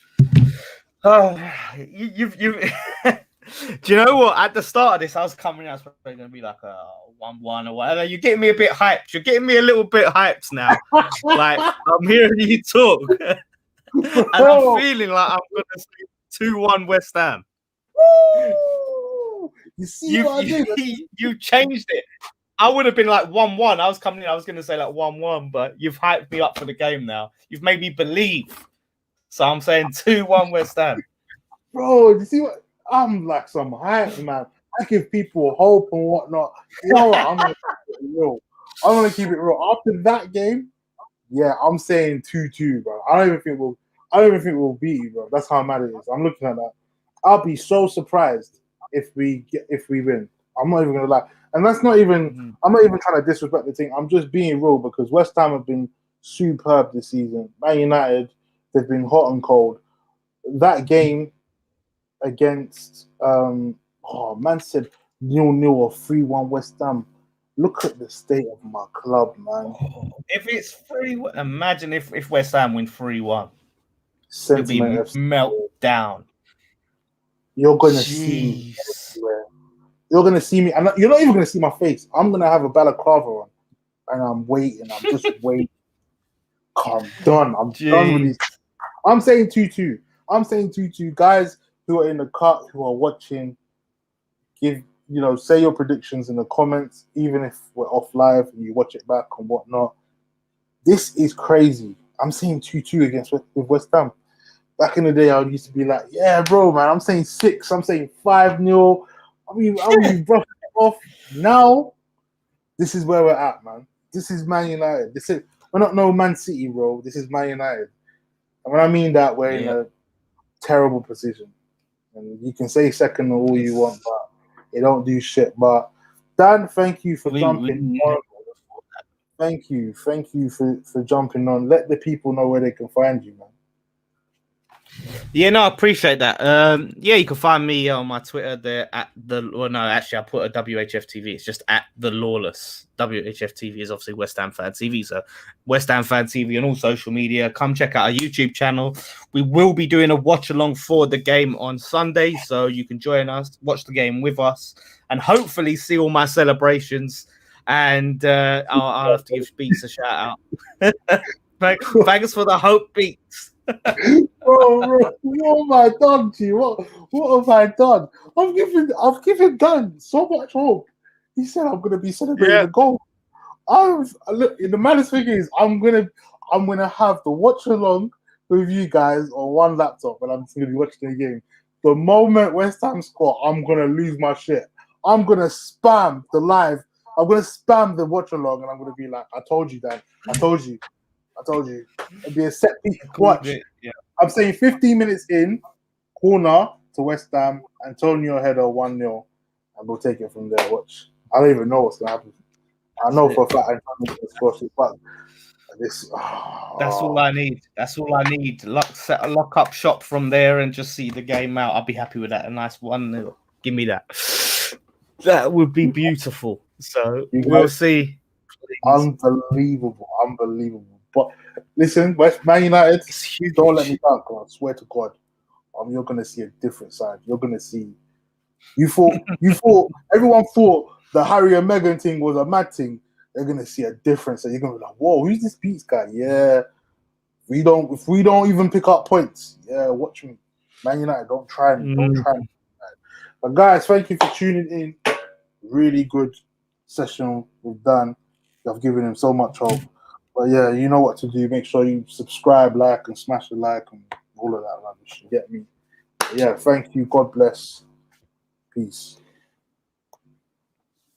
S2: Oh, you've do you know what? At the start of this, I was coming out. I was probably going to be like a 1-1 or whatever. You're getting me a bit hyped. You're getting me a little bit hyped now. Like, I'm hearing you talk. And I'm feeling like I'm going to say 2-1 West Ham.
S1: Woo! You see what I did?
S2: You changed it. I would have been like 1-1. I was coming in. I was going to say like 1-1, but you've hyped me up for the game now. You've made me believe. So I'm saying 2-1 West Ham.
S1: Bro, you see what? I'm like some hype, man. I give people hope and whatnot. You know what? I'm gonna keep it real. I'm gonna keep it real. After that game, yeah, I'm saying 2-2, bro. I don't even think we'll beat you, bro. That's how mad it is. I'm looking at that. I'll be so surprised if we win. I'm not even gonna lie. And that's not even I'm not even trying to disrespect the team. I'm just being real because West Ham have been superb this season. Man United, they've been hot and cold. That game against man said 0-0 or 3-1 West Ham. Look at the state of my club, man.
S2: If it's 3-1, imagine if West Ham win 3-1.
S1: Sentiment
S2: it'll be meltdown.
S1: You're gonna see everywhere. You're gonna see me, and you're not even gonna see my face. I'm gonna have a balaclava on, and I'm waiting. I'm just waiting. I'm done. I'm done with this. I'm saying 2-2. I'm saying 2-2. Guys who are in the cut, who are watching, say your predictions in the comments, even if we're off live and you watch it back and whatnot. This is crazy. I'm saying 2-2 with West Ham. Back in the day, I used to be like, yeah, bro, man, I'm saying 6. I'm saying 5-0. I mean, roughing it off. Now, this is where we're at, man. This is Man United. We're not no Man City, bro. This is Man United. And when I mean that, we're in a terrible position. And you can say second or all you want, but it don't do shit. But Dan, thank you for jumping on. Thank you for jumping on. Let the people know where they can find you, man.
S2: Yeah, no, I appreciate that. You can find me on my Twitter there I put a WHF TV. It's just at the Lawless. WHF TV is obviously West Ham Fan TV. So West Ham Fan TV on all social media. Come check out our YouTube channel. We will be doing a watch along for the game on Sunday, so you can join us, watch the game with us, and hopefully see all my celebrations. And I'll have to give Beeks a shout out. Thanks for the hope, Beeks.
S1: bro, what have I done to you? What have I done? I've given Dan so much hope. He said I'm gonna be celebrating the goal. Look, the maddest thing is I'm gonna have the watch along with you guys on one laptop, and I'm just gonna be watching the game. The moment West Ham score, I'm gonna lose my shit. I'm gonna spam the live. I'm gonna spam the watch along, and I'm gonna be like, "I told you, Dan. I told you. It'd be a set piece. Watch.
S2: Yeah.
S1: I'm saying 15 minutes in, corner to West Ham, Antonio header 1-0, and we'll take it from there. Watch. I don't even know what's gonna happen. I know for a fact Antonio can score, but this.
S2: That's all I need. That's all I need. Set a lock up shop from there and just see the game out. I'll be happy with that. A nice 1-0. Give me that. That would be beautiful. So we'll see.
S1: Unbelievable. But listen, West Man United, don't let me down, I swear to God. You're gonna see a different side. You're gonna see. You thought everyone thought the Harry and Meghan thing was a mad thing. They're gonna see a difference. And you're gonna be like, whoa, who's this Beats guy? Yeah. If we don't even pick up points, yeah, watch me. Man United, don't try me. Don't try me. But guys, thank you for tuning in. Really good session with Dan. I've given him so much hope. But yeah, you know what to do. Make sure you subscribe, like, and smash the like and all of that rubbish. You get me? But yeah, thank you. God bless. Peace.